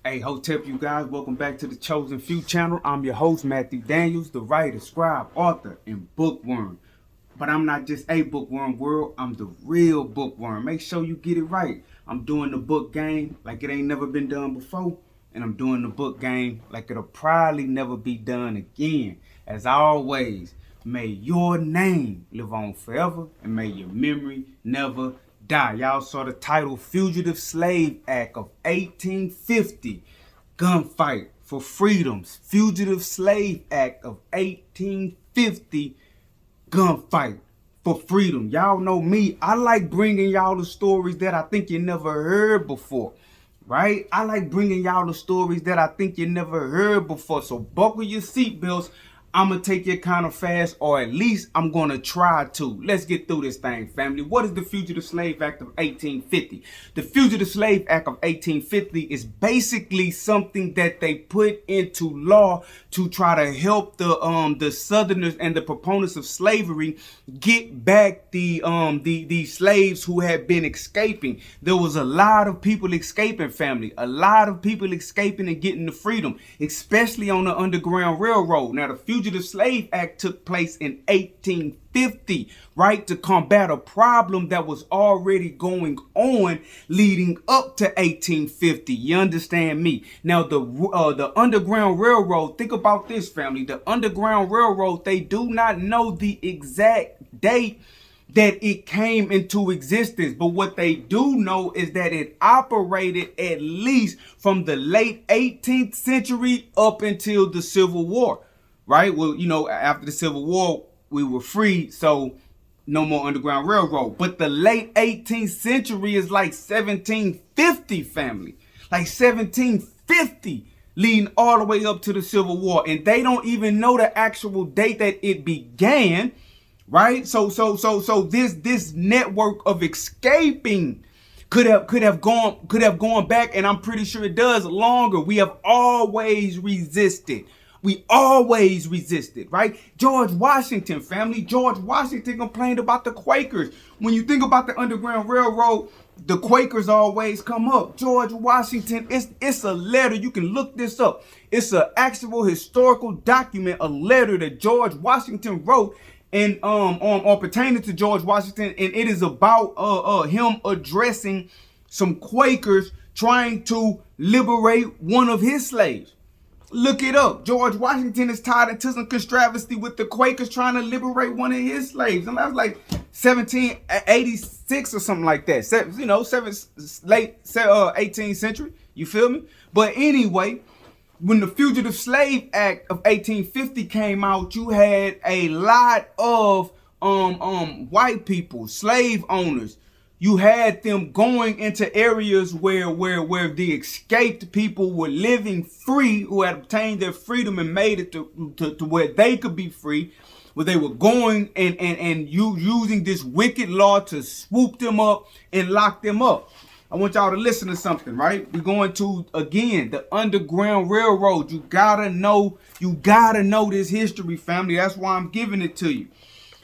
Hey, Hotep, you guys, welcome back to the Chosen Few channel. I'm your host, Matthew Daniels, the writer, scribe, author, and bookworm. But I'm not just a bookworm world, I'm the real bookworm. Make sure you get it right. I'm doing the book game like it ain't never been done before, and I'm doing the book game like it'll probably never be done again. As always, may your name live on forever, and may your memory never die. Y'all saw the title, Fugitive Slave Act of 1850, Gunfight for Freedoms. Fugitive Slave Act of 1850, Gunfight for Freedom. Y'all know me, I like bringing y'all the stories that I think you never heard before, right? I like bringing y'all the stories that I think you never heard before. So buckle your seatbelts. I'm going to take it kind of fast, or at least I'm going to try to. Let's get through this thing, family. What is the Fugitive Slave Act of 1850? The Fugitive Slave Act of 1850 is basically something that they put into law to try to help the Southerners and the proponents of slavery get back the slaves who had been escaping. There was a lot of people escaping, family. A lot of people escaping and getting the freedom, especially on the Underground Railroad. Now, the Fugitive Slave Act took place in 1850, right, to combat a problem that was already going on leading up to 1850. You understand me? Now, the Underground Railroad, think about this, family. The Underground Railroad, they do not know the exact date that it came into existence, but what they do know is that it operated at least from the late 18th century up until the Civil War. Right? Well, you know, after the Civil War, we were free, so no more Underground Railroad. But the late 18th century is like 1750, family. Like 1750, leading all the way up to the Civil War. And they don't even know the actual date that it began, right? So this network of escaping could have gone back, and I'm pretty sure it does, longer. We have always resisted. We always resisted, right? George Washington, family. George Washington complained about the Quakers. When you think about the Underground Railroad, the Quakers always come up. George Washington, it's a letter. You can look this up. It's an actual historical document, a letter that George Washington wrote and on pertaining to George Washington, and it is about him addressing some Quakers trying to liberate one of his slaves. Look it up. George Washington is tied into some controversy with the Quakers trying to liberate one of his slaves. And that was like 1786 or something like that. Late 18th century. You feel me? But anyway, when the Fugitive Slave Act of 1850 came out, you had a lot of white people, slave owners. You had them going into areas where the escaped people were living free, who had obtained their freedom and made it to where they could be free, where they were going and using this wicked law to swoop them up and lock them up. I want y'all to listen to something, right? We're going to, again, the Underground Railroad. You gotta know this history, family. That's why I'm giving it to you.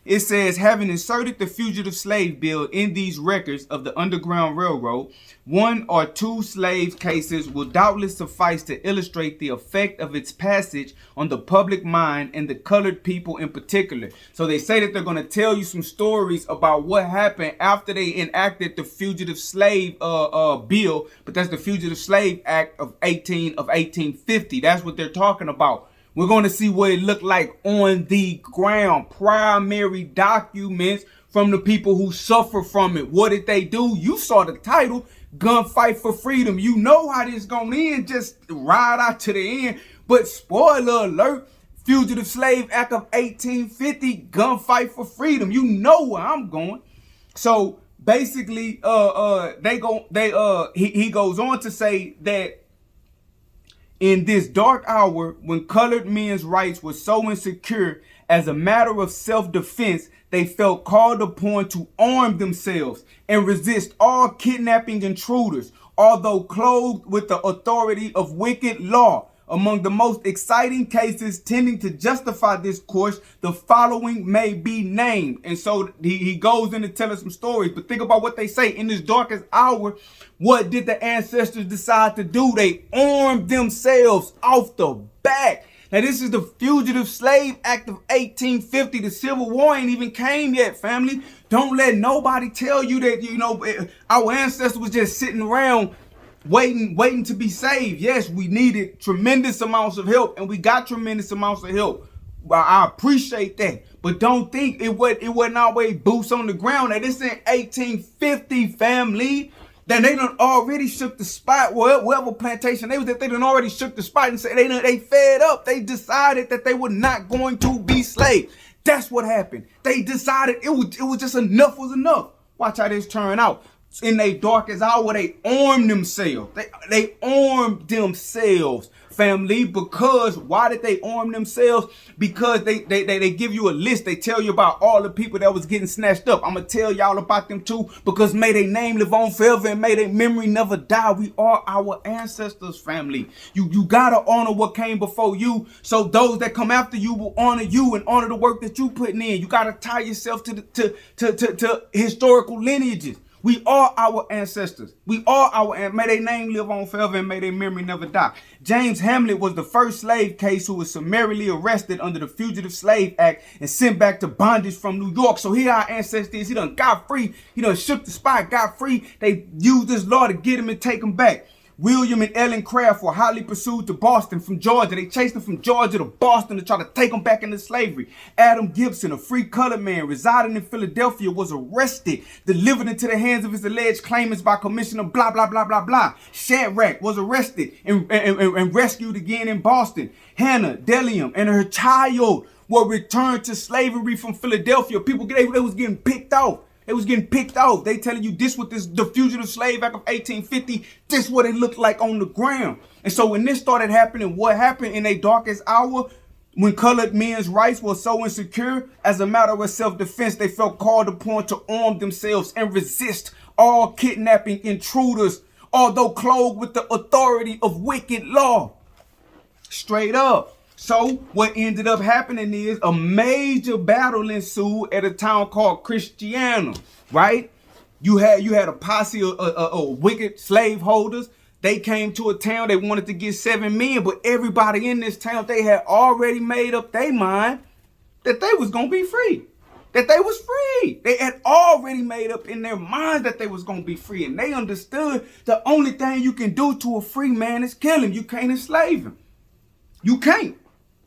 It says, having inserted the Fugitive Slave Bill in these records of the Underground Railroad, one or two slave cases will doubtless suffice to illustrate the effect of its passage on the public mind and the colored people in particular. So they say that they're going to tell you some stories about what happened after they enacted the Fugitive Slave Bill, but that's the Fugitive Slave Act of 1850. That's what they're talking about. We're going to see what it looked like on the ground. Primary documents from the people who suffer from it. What did they do? You saw the title, Gunfight for Freedom. You know how this going to end. Just ride out to the end. But spoiler alert, Fugitive Slave Act of 1850, Gunfight for Freedom. You know where I'm going. So basically, he goes on to say that in this dark hour, when colored men's rights were so insecure, as a matter of self-defense, they felt called upon to arm themselves and resist all kidnapping intruders, although clothed with the authority of wicked law. Among the most exciting cases tending to justify this course, the following may be named. And so he goes in to tell us some stories. But think about what they say. In this darkest hour, what did the ancestors decide to do? They armed themselves off the back. Now, this is the Fugitive Slave Act of 1850. The Civil War ain't even came yet, family. Don't let nobody tell you that, our ancestors was just sitting around waiting to be saved. Yes, we needed tremendous amounts of help, and we got tremendous amounts of help. Well, I appreciate that. But don't think it wasn't always boots on the ground. Now, this in 1850, family. Then they done already shook the spot. Whatever plantation they was at, they done already shook the spot and said they fed up. They decided that they were not going to be slaves. That's what happened. They decided it was just enough was enough. Watch how this turn out. In their darkest hour, they armed themselves. They armed themselves, family. Because why did they arm themselves? Because they give you a list. They tell you about all the people that was getting snatched up. I'm gonna tell y'all about them too, because may their name live on forever and may their memory never die. We are our ancestors, family. You gotta honor what came before you, so those that come after you will honor you and honor the work that you putting in. You gotta tie yourself to historical lineages. We are our ancestors. We are may their name live on forever and may their memory never die. James Hamlet was the first slave case who was summarily arrested under the Fugitive Slave Act and sent back to bondage from New York. So here our ancestors, he done got free. He done shook the spot, got free. They used this law to get him and take him back. William and Ellen Craft were hotly pursued to Boston from Georgia. They chased them from Georgia to Boston to try to take them back into slavery. Adam Gibson, a free colored man residing in Philadelphia, was arrested, delivered into the hands of his alleged claimants by Commissioner blah, blah, blah, blah, blah. Shadrach was arrested and rescued again in Boston. Hannah Delium and her child were returned to slavery from Philadelphia. People, they was getting picked off. It was getting picked off. They telling you this what the Fugitive Slave Act of 1850, this what it looked like on the ground. And so when this started happening, what happened in their darkest hour, when colored men's rights were so insecure, as a matter of self-defense, they felt called upon to arm themselves and resist all kidnapping intruders, although clothed with the authority of wicked law. Straight up. So what ended up happening is a major battle ensued at a town called Christiana, right? You had a posse of wicked slaveholders. They came to a town. They wanted to get 7 men, but everybody in this town, they had already made up their mind that they was going to be free, that they was free. They had already made up in their minds that they was going to be free, and they understood the only thing you can do to a free man is kill him. You can't enslave him. You can't.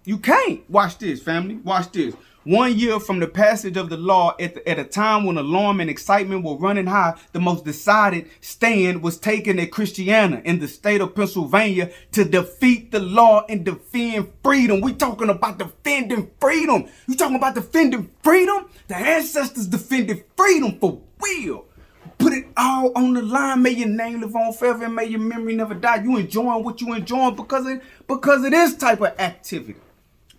You can't. Watch this, family. Watch this. 1 year from the passage of the law, at a time when alarm and excitement were running high, the most decided stand was taken at Christiana in the state of Pennsylvania to defeat the law and defend freedom. We talking about defending freedom. You talking about defending freedom? The ancestors defended freedom for real. Put it all on the line. May your name live on forever and may your memory never die. You enjoying what you enjoying because of this type of activity.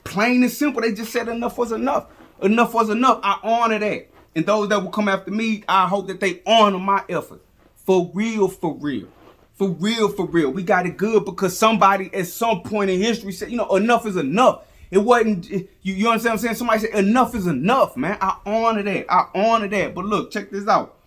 Plain and simple. They just said enough was enough. Enough was enough. I honor that. And those that will come after me, I hope that they honor my effort. For real, for real. For real, for real. We got it good because somebody at some point in history said, enough is enough. It wasn't, you understand what I'm saying? Somebody said enough is enough, man. I honor that. I honor that. But look, check this out.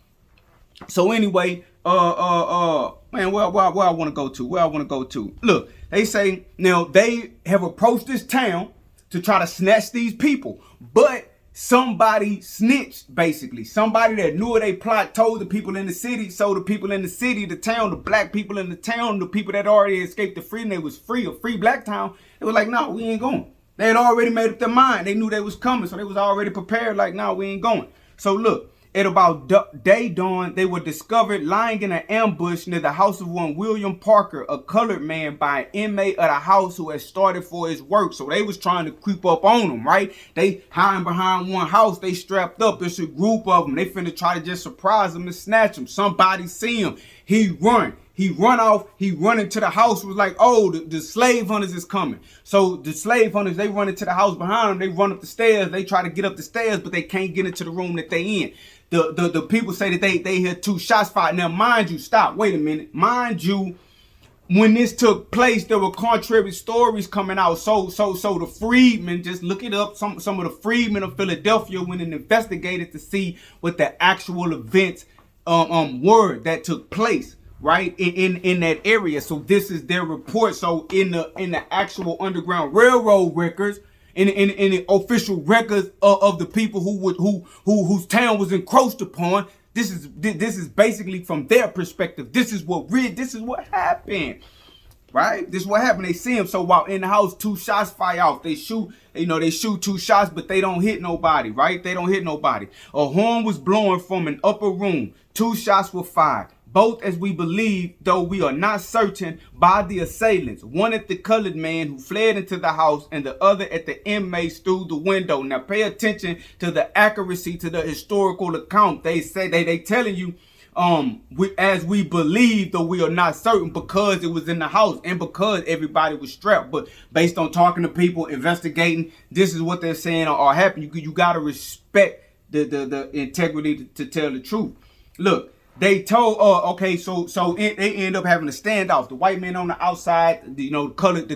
So anyway, man, where I want to go to? Where I want to go to? Look, they say now they have approached this town to try to snatch these people, but somebody snitched, basically. Somebody that knew of their plot told the people in the city. So the people in the city, the town, the black people in the town, the people that already escaped the freedom, they was free, a free black town. They was like, no, we ain't going. They had already made up their mind. They knew they was coming, so they was already prepared. Like, no, we ain't going. So look. At about day dawn, they were discovered lying in an ambush near the house of one William Parker, a colored man, by an inmate of the house who had started for his work. So they was trying to creep up on them, right? They hiding behind one house. They strapped up. It's a group of them. They finna try to just surprise them and snatch them. Somebody see him. He run. He run off. He run into the house. Was like, oh, the slave hunters is coming. So the slave hunters, they run into the house behind them. They run up the stairs. They try to get up the stairs, but they can't get into the room that they in. The people say that they had 2 shots fired. Now, mind you, stop. Wait a minute. Mind you, when this took place, there were contrary stories coming out. So the freedmen, just look it up. Some of the freedmen of Philadelphia went and investigated to see what the actual events were that took place, right, in that area. So this is their report. So in the actual Underground Railroad records, in the official records of the people whose town was encroached upon, this is basically from their perspective. This is what happened. Right? This is what happened. They see him. So while in the house, 2 shots fire off. They shoot 2 shots, but they don't hit nobody, right? They don't hit nobody. A horn was blowing from an upper room. 2 shots were fired. Both, as we believe, though we are not certain, by the assailants. One at the colored man who fled into the house, and the other at the inmates through the window. Now pay attention to the accuracy to the historical account. They say they telling you, as we believe, though we are not certain, because it was in the house and because everybody was strapped. But based on talking to people, investigating, this is what they're saying or happened. You gotta respect the integrity to tell the truth. Look. They told, they end up having a standoff. The white men on the outside, the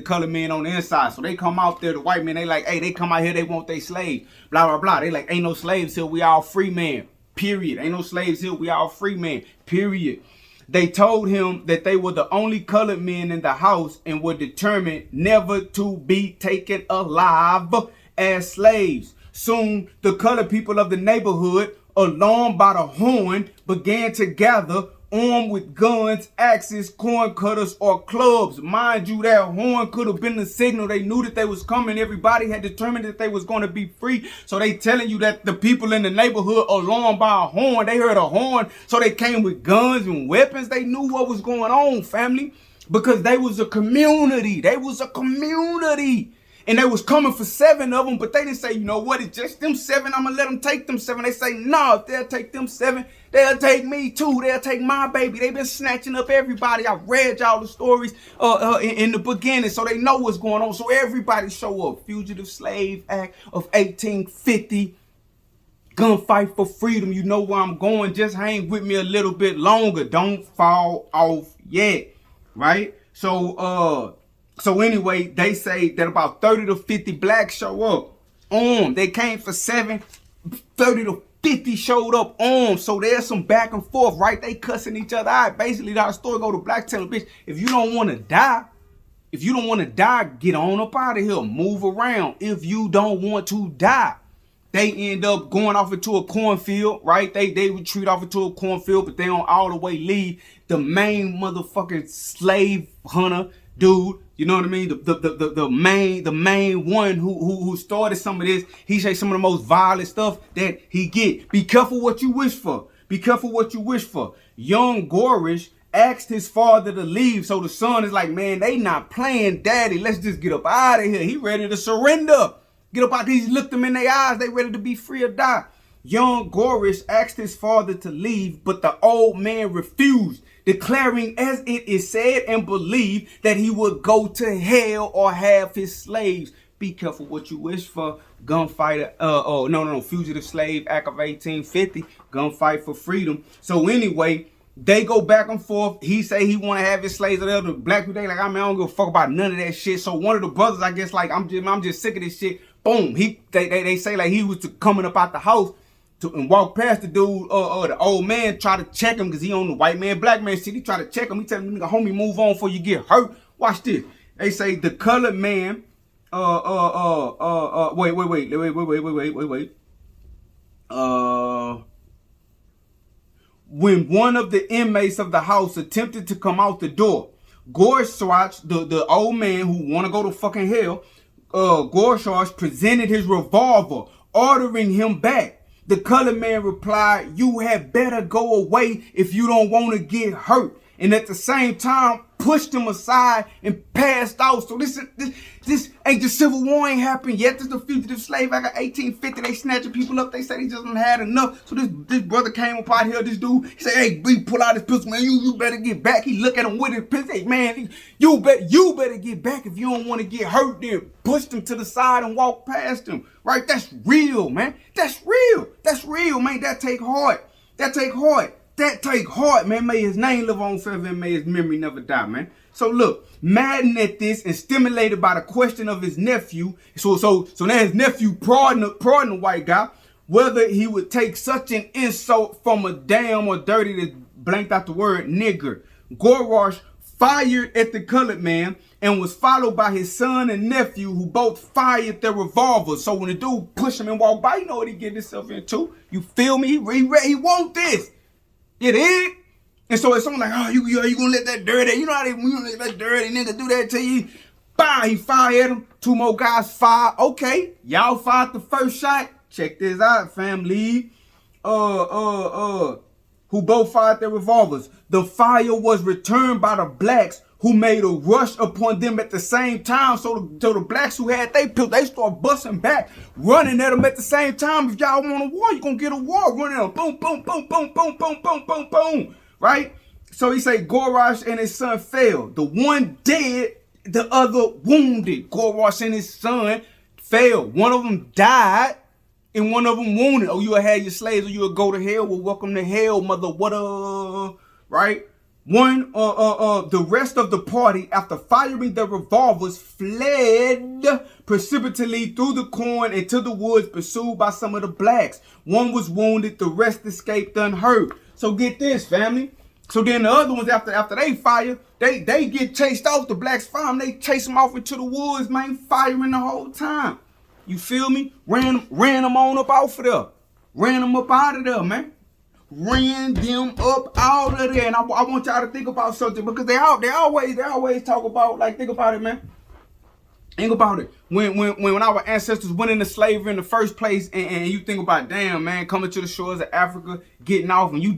colored men on the inside. So they come out there, the white men, they like, hey, they come out here, they want their slaves, blah, blah, blah. They like, ain't no slaves here, we all free men, period. Ain't no slaves here, we all free men, period. They told him that they were the only colored men in the house and were determined never to be taken alive as slaves. Soon, the colored people of the neighborhood, alarmed by the horn, began to gather, armed with guns, axes, corn cutters, or clubs. Mind you, that horn could have been the signal. They knew that they was coming. Everybody had determined that they was going to be free. So they telling you that the people in the neighborhood, alarmed by a horn, they heard a horn, so they came with guns and weapons. They knew what was going on, family, because they was a community. They was a community. And they was coming for 7 of them, but they didn't say, you know what, it's just them 7. I'm going to let them take them 7. They say, no, if they'll take them 7, they'll take me too. They'll take my baby. They've been snatching up everybody. I read y'all the stories in the beginning, so they know what's going on. So everybody show up. Fugitive Slave Act of 1850. Gunfight for freedom. You know where I'm going. Just hang with me a little bit longer. Don't fall off yet. Right? So anyway, they say that about 30 to 50 blacks show up. They came for 7, 30 to 50 showed up So there's some back and forth, right? They cussing each other out. Basically, our story go to black telling, bitch, if you don't want to die, get on up out of here. Move around if you don't want to die. They end up going off into a cornfield, right? They retreat off into a cornfield, but they don't all the way leave. The main motherfucking slave hunter dude, you know what I mean? The main one who started some of this, he say some of the most violent stuff that he get. Be careful what you wish for. Be careful what you wish for. Young Gorish asked his father to leave, so the son is like, man, they not playing, daddy. Let's just get up out of here. He ready to surrender. Get up out there. He looked them in their eyes. They ready to be free or die. Young Gorish asked his father to leave, but the old man refused, declaring, as it is said and believed, that he would go to hell or have his slaves. Be careful what you wish for. Gunfighter, Fugitive Slave Act of 1850, gunfight for freedom. So anyway, they go back and forth. He say he want to have his slaves. The other black people, they like, I don't give a fuck about none of that shit. So one of the brothers, I guess, like, I'm just sick of this shit. Boom. They say like he was coming up out the house and walk past the dude, the old man, try to check him because he on the white man, black man shit. He try to check him. He tell him, nigga, homie, move on before you get hurt. Watch this. They say the colored man, wait. When one of the inmates of the house attempted to come out the door, Gorsuch, the old man who want to go to fucking hell, Gorsuch presented his revolver, ordering him back. The colored man replied, you had better go away if you don't want to get hurt. And at the same time, pushed him aside and passed out. So this ain't the Civil War ain't happened yet. This is the Fugitive Slave Act of 1850. They snatching people up. They say they just had enough. So this brother came up out here, this dude, he said, hey, we pull out his pistol, man, you better get back. He look at him with his pistol. Hey, man, you better get back if you don't want to get hurt. Then pushed him to the side and walked past him. Right? That's real, man. That's real. That's real, man. That take heart. That take heart. That take heart, man. May his name live on forever and may his memory never die, man. So look, maddened at this and stimulated by the question of his nephew, so now his nephew prodding the white guy, whether he would take such an insult from a damn or dirty, that blanked out the word, nigger. Gorosh fired at the colored man and was followed by his son and nephew, who both fired their revolvers. So when the dude pushed him and walked by, you know what he get himself into. You feel me? He want this. You dig? And so it's something like, oh, you gonna let that dirty, you know how they let that dirty nigga do that to you? Bah, he fired him. 2 more guys fired. Okay, y'all fired the first shot. Check this out, family. Who both fired their revolvers. The fire was returned by the blacks, who made a rush upon them at the same time. So the blacks who had they start busting back, running at them at the same time. If y'all want a war, you gonna get a war. Running at them. Boom, boom, boom, boom, boom, boom, boom, boom, boom. Right? So he say Gorosh and his son fell. The one dead, the other wounded. Gorosh and his son fell. One of them died and one of them wounded. Oh, you'll have your slaves or you'll go to hell. Well, welcome to hell, mother. What right? The rest of the party, after firing their revolvers, fled precipitately through the corn into the woods, pursued by some of the blacks. One was wounded, the rest escaped unhurt. So get this, family. So then the other ones, after they fire, they get chased off. The blacks fire them, they chase them off into the woods, man, firing the whole time. You feel me? Ran them on up off of there. Ran them up out of there, man. Ran them up out of there. And I want y'all to think about something, because they always talk about, like, think about it, man. Think about it. When our ancestors went into slavery in the first place, and you think about, damn, man, coming to the shores of Africa, getting off, and you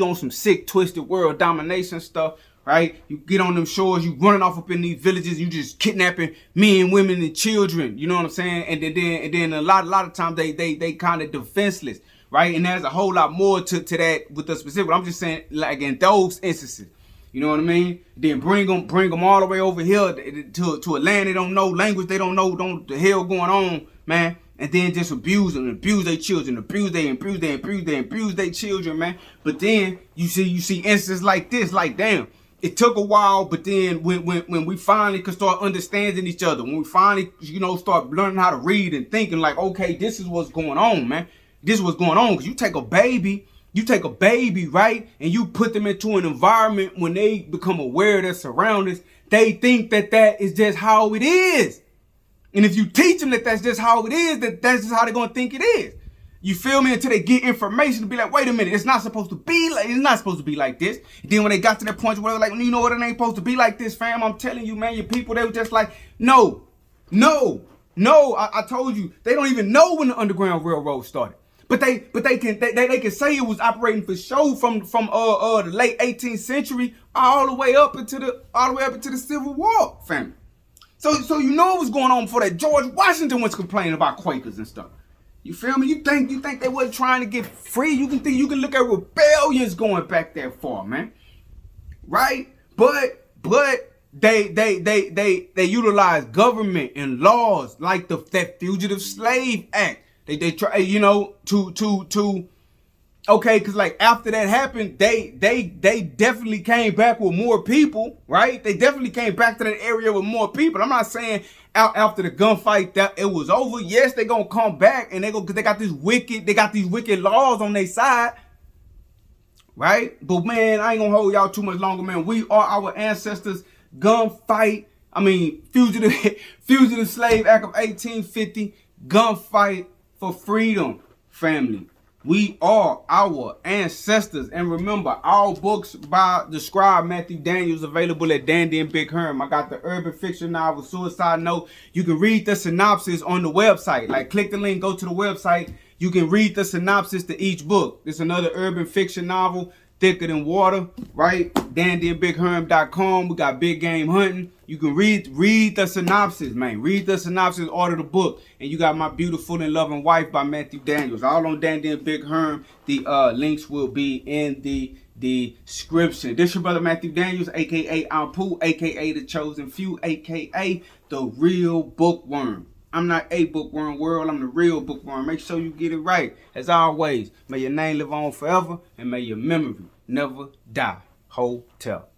on some sick, twisted world domination stuff, right? You get on them shores, you running off up in these villages, you just kidnapping men, women, and children. You know what I'm saying? And then a lot of times they kind of defenseless, right? And there's a whole lot more to that with the specific. I'm just saying, like, in those instances. You know what I mean? Then bring them all the way over here to a land they don't know, language they don't know, the hell going on, man. And then just abuse them, abuse their children, abuse their children, man. But then you see instances like this, like, damn, it took a while, but then when we finally could start understanding each other, when we finally, start learning how to read and thinking, like, okay, this is what's going on, man. This is what's going on. Because you take a baby, right, and you put them into an environment when they become aware of their surroundings, they think that is just how it is. And if you teach them that that's just how it is, that's just how they're going to think it is. You feel me? Until they get information to be like, wait a minute, it's not supposed to be like this. And then when they got to that point where they're like, you know what, it ain't supposed to be like this, fam. I'm telling you, man, your people, they were just like, no. I told you, they don't even know when the Underground Railroad started. But they can say it was operating for show from the late 18th century all the way up into the Civil War, family. So you know what was going on before that. George Washington was complaining about Quakers and stuff. You feel me? You think they wasn't trying to get free? You can look at rebellions going back that far, man. Right? But they utilize government and laws like that Fugitive Slave Act. They try, to okay, because like after that happened, they definitely came back with more people, right? They definitely came back to that area with more people. I'm not saying after the gunfight that it was over. Yes, they gonna come back and because they got these wicked laws on their side, right? But man, I ain't gonna hold y'all too much longer, man. We are our ancestors' gunfight. I mean, Fugitive Slave Act of 1850, gunfight for freedom, family. We are our ancestors. And remember, all books by the Scribe Matthew Daniels available at Dandy and Big Herm. I got the urban fiction novel Suicide Note. You can read the synopsis on the website. Like, click the link, go to the website. You can read the synopsis to each book. It's another urban fiction novel, thicker than water, right? DandyandBigHerm.com. We got Big Game Hunting. You can read the synopsis, man. Read the synopsis, order the book. And you got My Beautiful and Loving Wife by Matthew Daniels. All on Dandy and Big Herm. The links will be in the description. This your brother Matthew Daniels, a.k.a. Ampu, a.k.a. The Chosen Few, a.k.a. The Real Bookworm. I'm not a bookworm world, I'm the real bookworm. Make sure you get it right. As always, may your name live on forever and may your memory never die. Hotel.